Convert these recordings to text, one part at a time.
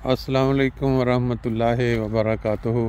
अस्सलाम वालेकुम वरहमतुल्लाहि वबरकातुहू।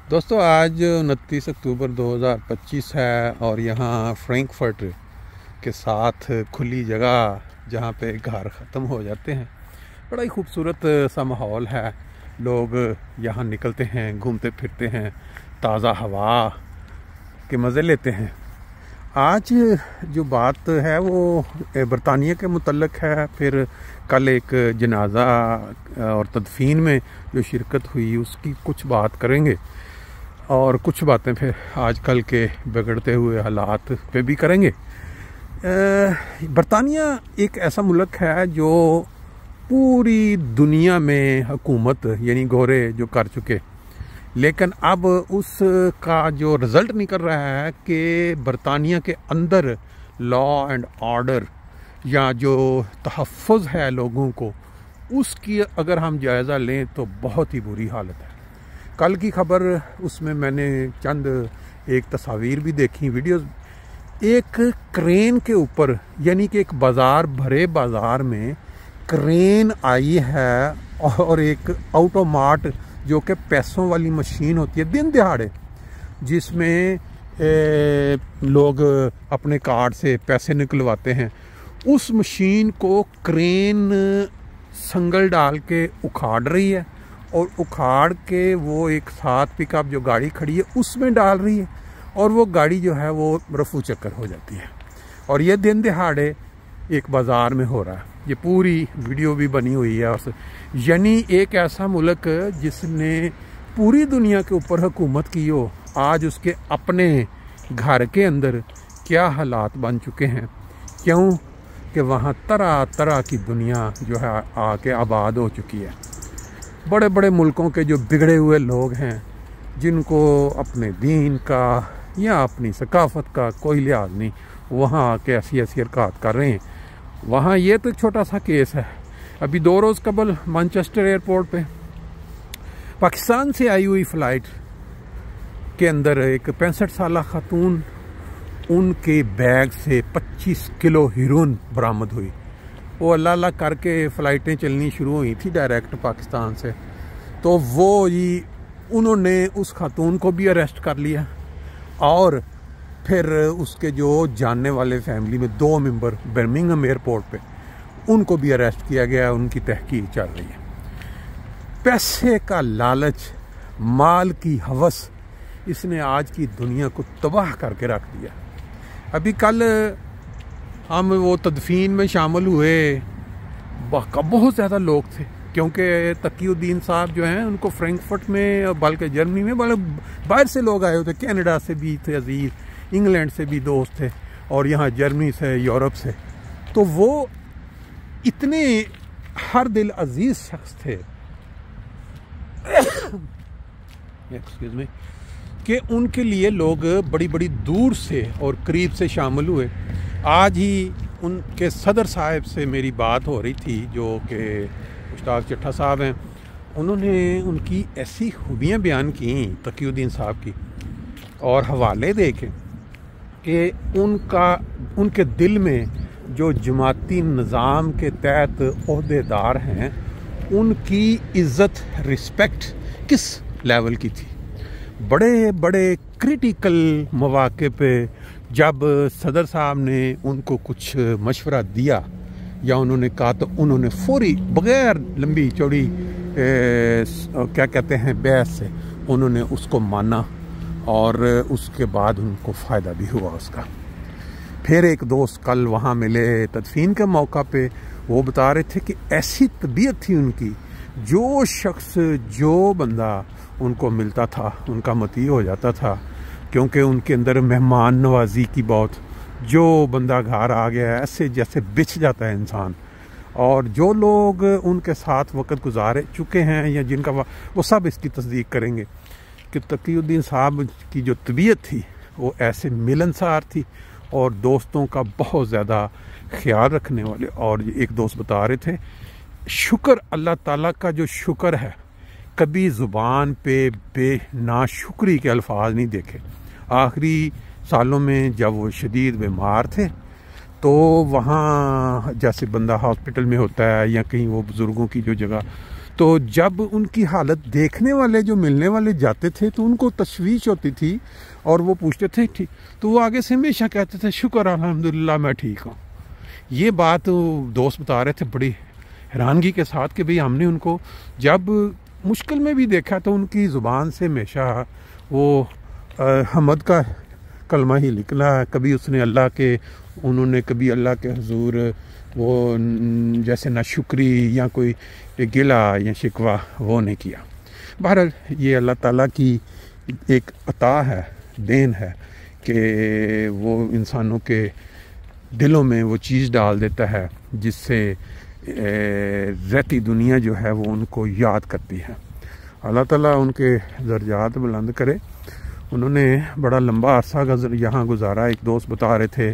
दोस्तों, आज 29 अक्टूबर 2025 है और यहाँ फ्रैंकफर्ट के साथ खुली जगह जहाँ पे घर ख़त्म हो जाते हैं, बड़ा ही खूबसूरत सा माहौल है। लोग यहाँ निकलते हैं, घूमते फिरते हैं, ताज़ा हवा के मज़े लेते हैं। आज जो बात है वो बरतानिया के मुतल्लक है। फिर कल एक जनाजा और तदफीन में जो शिरकत हुई उसकी कुछ बात करेंगे और कुछ बातें फिर आजकल के बिगड़ते हुए हालात पे भी करेंगे। बरतानिया एक ऐसा मुल्क है जो पूरी दुनिया में हुकूमत यानी गोरे जो कर चुके, लेकिन अब उसका जो रिज़ल्ट निकल रहा है कि बरतानिया के अंदर लॉ एंड ऑर्डर या जो तहफ़्फ़ुज़ है लोगों को, उसकी अगर हम जायज़ा लें तो बहुत ही बुरी हालत है। कल की खबर उसमें मैंने चंद एक तस्वीर भी देखी, वीडियोस। एक क्रेन के ऊपर यानी कि एक बाज़ार, भरे बाज़ार में क्रेन आई है और एक ऑटोमाट जो कि पैसों वाली मशीन होती है दिन दिहाड़े, जिसमें लोग अपने कार्ड से पैसे निकलवाते हैं, उस मशीन को क्रेन संगल डाल के उखाड़ रही है और उखाड़ के वो एक साथ पिकअप जो गाड़ी खड़ी है उसमें डाल रही है और वो गाड़ी जो है वो रफू चक्कर हो जाती है। और ये दिन दिहाड़े एक बाज़ार में हो रहा है। ये पूरी वीडियो भी बनी हुई है। और यानी एक ऐसा मुल्क जिसने पूरी दुनिया के ऊपर हुकूमत की हो, आज उसके अपने घर के अंदर क्या हालात बन चुके हैं। क्यों कि वहाँ तरह तरह की दुनिया जो है आके आबाद हो चुकी है। बड़े बड़े मुल्कों के जो बिगड़े हुए लोग हैं, जिनको अपने दीन का या अपनी सकाफत का कोई लिहाज नहीं, वहाँ आके ऐसी ऐसी हरकत कर रहे हैं। वहाँ ये तो एक छोटा सा केस है। अभी 2 रोज़ कबल मैनचेस्टर एयरपोर्ट पे पाकिस्तान से आई हुई फ़्लाइट के अंदर एक 65 साल खातून, उनके बैग से 25 किलो हीरोइन बरामद हुई। वो अल्लाह अल्लाह करके फ़्लाइटें चलनी शुरू हुई थी डायरेक्ट पाकिस्तान से, तो वो ही उन्होंने उस खातून को भी अरेस्ट कर लिया और फिर उसके जो जानने वाले फैमिली में 2 मेंबर बर्मिंघम एयरपोर्ट पे, उनको भी अरेस्ट किया गया। उनकी तहकीक चल रही है। पैसे का लालच, माल की हवस, इसने आज की दुनिया को तबाह करके रख दिया। अभी कल हम वो तदफीन में शामिल हुए, बहुत ज़्यादा लोग थे, क्योंकि तकीउद्दीन साहब जो हैं उनको फ्रैंकफर्ट में, बल्कि जर्मनी में, बड़े बाहर से लोग आए हुए थे। कनाडा से भी थे अजीज़, इंग्लैंड से भी दोस्त थे और यहाँ जर्मनी से, यूरोप से। तो वो इतने हर दिल अजीज़ शख्स थे एक्सक्यूज़ मी, कि उनके लिए लोग बड़ी बड़ी दूर से और करीब से शामिल हुए। आज ही उनके सदर साहब से मेरी बात हो रही थी, जो कि मुश्ताक चट्टा साहब हैं। उन्होंने उनकी ऐसी खूबियाँ बयान की तकीउद्दीन साहब की और हवाले देखे कि उनके दिल में जो जमाती निज़ाम के तहत ओहदेदार हैं, उनकी इज़्ज़त, रिस्पेक्ट किस लेवल की थी। बड़े बड़े क्रिटिकल मौके पे जब सदर साहब ने उनको कुछ मशवरा दिया या उन्होंने कहा, तो उन्होंने फौरी बग़ैर लंबी चौड़ी क्या कहते हैं बहस से उन्होंने उसको माना और उसके बाद उनको फ़ायदा भी हुआ उसका। फिर एक दोस्त कल वहाँ मिले तदफीन के मौका पे, वो बता रहे थे कि ऐसी तबीयत थी उनकी, जो शख्स, जो बंदा उनको मिलता था उनका मती हो जाता था, क्योंकि उनके अंदर मेहमान नवाजी की बहुत, जो बंदा घर आ गया ऐसे जैसे बिछ जाता है इंसान। और जो लोग उनके साथ वक़्त गुजारे चुके हैं या जिनका वो सब इसकी तस्दीक करेंगे कि तकीउद्दीन साहब की जो तबीयत थी वो ऐसे मिलनसार थी और दोस्तों का बहुत ज़्यादा ख्याल रखने वाले। और एक दोस्त बता रहे थे, शुक्र, अल्लाह ताला का जो शुक्र है, कभी ज़ुबान पे नाशुक्री के अल्फाज नहीं देखे। आखिरी सालों में जब वो शदीद बीमार थे, तो वहाँ जैसे बंदा हॉस्पिटल में होता है या कहीं वो बुज़ुर्गों की जो जगह, तो जब उनकी हालत देखने वाले जो मिलने वाले जाते थे तो उनको तशवीश होती थी और वो पूछते थे ठीक, तो वो आगे से हमेशा कहते थे शुक्र अल्हम्दुलिल्लाह मैं ठीक हूँ। ये बात दोस्त बता रहे थे बड़ी हैरानगी के साथ कि भाई हमने उनको जब मुश्किल में भी देखा तो उनकी ज़ुबान से हमेशा वो हमद का कलमा ही निकला। कभी उसने अल्लाह के उन्होंने कभी अल्लाह के हुजूर वो जैसे नाशुक्री या कोई गिला या शिकवा वो नहीं किया। बहरहाल ये अल्लाह ताला की एक अता है, देन है कि वो इंसानों के दिलों में वो चीज़ डाल देता है जिससे रहती दुनिया जो है वो उनको याद करती है। अल्लाह ताला उनके दर्जात बुलंद करे। उन्होंने बड़ा लंबा अरसा यहाँ गुजारा। एक दोस्त बता रहे थे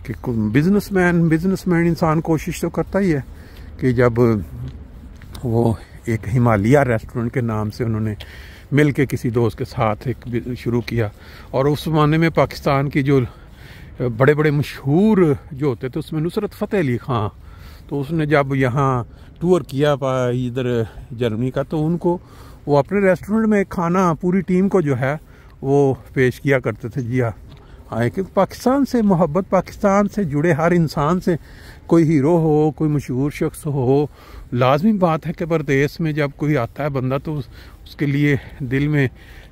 कि बिजनेसमैन इंसान कोशिश तो करता ही है कि जब वो एक हिमालय रेस्टोरेंट के नाम से उन्होंने मिल के किसी दोस्त के साथ एक शुरू किया, और उस ज़माने में पाकिस्तान की जो बड़े बड़े मशहूर जो होते थे उसमें नुसरत फ़तेह अली ख़ान, तो उसने जब यहाँ टूर किया इधर जर्मनी का तो उनको वो अपने रेस्टोरेंट में खाना पूरी टीम को जो है वो पेश किया करते थे। जी हाँ, आए कि पाकिस्तान से मोहब्बत, पाकिस्तान से जुड़े हर इंसान से, कोई हीरो हो कोई मशहूर शख्स हो, लाजमी बात है कि परदेश में जब कोई आता है बंदा तो उसके लिए दिल में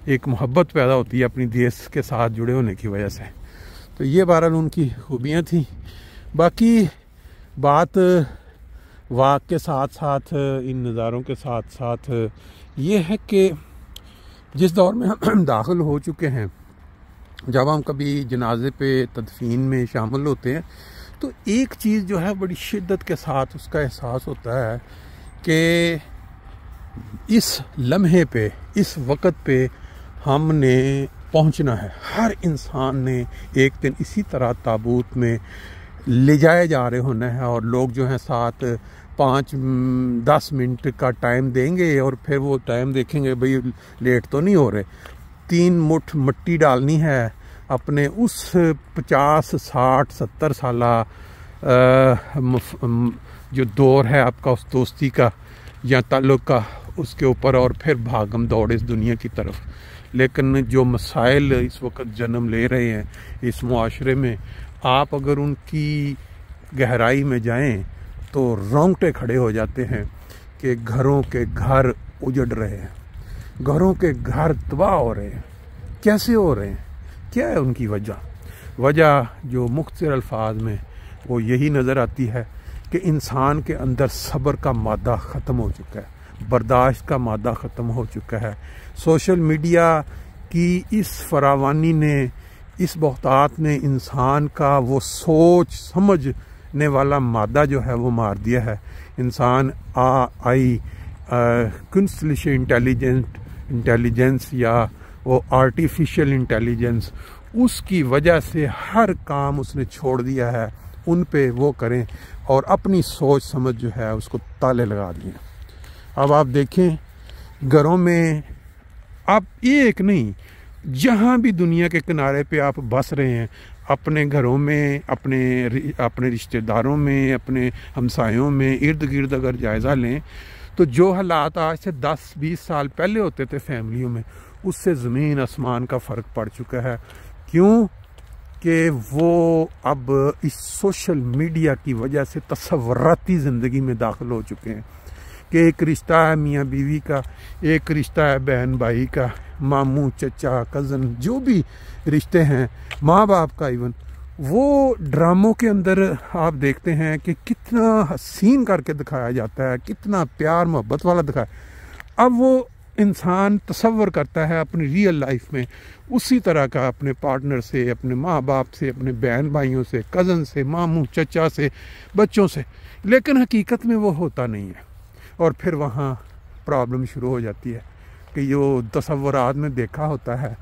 एक मोहब्बत पैदा होती है अपनी देश के साथ जुड़े होने की वजह से। तो ये बहरहाल उनकी खूबियाँ थी। बाकी बात वाक़ के साथ साथ इन नज़ारों के साथ साथ ये है कि जिस दौर में हम दाखिल हो चुके हैं, जब हम कभी जनाजे पे तदफीन में शामिल होते हैं तो एक चीज़ जो है बड़ी शिद्दत के साथ उसका एहसास होता है कि इस लम्हे पे, इस वक़्त पे हमने पहुंचना है। हर इंसान ने एक दिन इसी तरह ताबूत में ले जाए जा रहे होना है, और लोग जो हैं साथ 5-10 मिनट का टाइम देंगे और फिर वो टाइम देखेंगे भाई लेट तो नहीं हो रहे। 3 मुठ मिट्टी डालनी है अपने उस 50-60-70 साला जो दौर है आपका उस दोस्ती का या ताल्लुक़ का, उसके ऊपर, और फिर भागम दौड़ इस दुनिया की तरफ। लेकिन जो मसाइल इस वक्त जन्म ले रहे हैं इस मुआशरे में, आप अगर उनकी गहराई में जाएं तो रोंगटे खड़े हो जाते हैं कि घरों के घर उजड़ रहे हैं, घरों के घर तबाह हो रहे हैं। कैसे हो रहे हैं, क्या है उनकी वजह जो मुख्तसर अल्फाज में वो यही नज़र आती है कि इंसान के अंदर सब्र का मादा ख़त्म हो चुका है, बर्दाश्त का मादा ख़त्म हो चुका है। सोशल मीडिया की इस फरावानी ने, इस बहुतात ने इंसान का वो सोच समझने वाला मादा जो है वो मार दिया है। इंसान कुंस्टलिश इंटेलिजेंस या वो आर्टिफिशियल इंटेलिजेंस, उसकी वजह से हर काम उसने छोड़ दिया है। उन पे वो करें और अपनी सोच समझ जो है उसको ताले लगा दिए। अब आप देखें घरों में, आप एक नहीं, जहाँ भी दुनिया के किनारे पे आप बस रहे हैं, अपने घरों में, अपने रिश्तेदारों में, अपने हमसायों में, इर्द गिर्द अगर जायज़ा लें तो जो हालात आज से 10-20 साल पहले होते थे फैमिलियों में, उससे ज़मीन आसमान का फ़र्क पड़ चुका है। क्यों कि वो अब इस सोशल मीडिया की वजह से तसव्वुराती ज़िंदगी में दाखिल हो चुके हैं कि एक रिश्ता है मियाँ बीवी का, एक रिश्ता है बहन भाई का, मामू चचा कज़न, जो भी रिश्ते हैं, माँ बाप का, इवन वो ड्रामों के अंदर आप देखते हैं कि कितना हसीन करके दिखाया जाता है, कितना प्यार मोहब्बत वाला दिखाया। अब वो इंसान तसव्वुर करता है अपनी रियल लाइफ में उसी तरह का, अपने पार्टनर से, अपने माँ बाप से, अपने बहन भाइयों से, कज़न से, मामू चचा से, बच्चों से, लेकिन हकीकत में वो होता नहीं है। और फिर वहाँ प्रॉब्लम शुरू हो जाती है कि जो तसव्वुरात में देखा होता है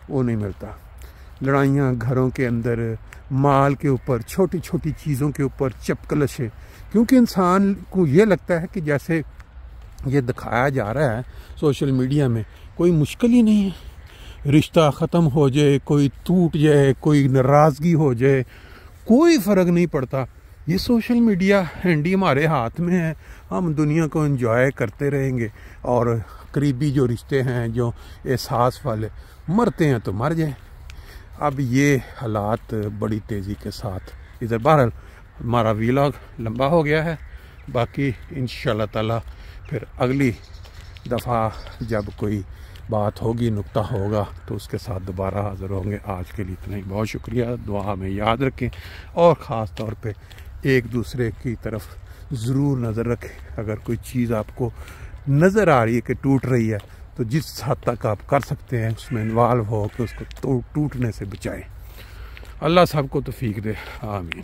वो नहीं मिलता। लड़ाइयाँ घरों के अंदर, माल के ऊपर, छोटी छोटी चीज़ों के ऊपर चपकलश है, क्योंकि इंसान को ये लगता है कि जैसे ये दिखाया जा रहा है सोशल मीडिया में कोई मुश्किल ही नहीं है। रिश्ता ख़त्म हो जाए, कोई टूट जाए, कोई नाराज़गी हो जाए, कोई फ़र्क नहीं पड़ता। ये सोशल मीडिया हैंडी हमारे हाथ में है, हम दुनिया को एंजॉय करते रहेंगे और करीबी जो रिश्ते हैं, जो एहसास वाले, मरते हैं तो मर जाए। अब ये हालात बड़ी तेज़ी के साथ इधर। बहरहाल हमारा व्लॉग लंबा हो गया है, बाकी इंशाल्लाह ताला फिर अगली दफ़ा जब कोई बात होगी, नुक्ता होगा, तो उसके साथ दोबारा हाज़िर होंगे। आज के लिए इतना ही, बहुत शुक्रिया। दुआ में याद रखें और ख़ास तौर पे एक दूसरे की तरफ ज़रूर नज़र रखें। अगर कोई चीज़ आपको नज़र आ रही है कि टूट रही है, तो जिस हद तक आप कर सकते हैं उसमें इन्वॉल्व हो के उसको टूटने से बचाएं। अल्लाह सबको तौफीक दे, आमीन।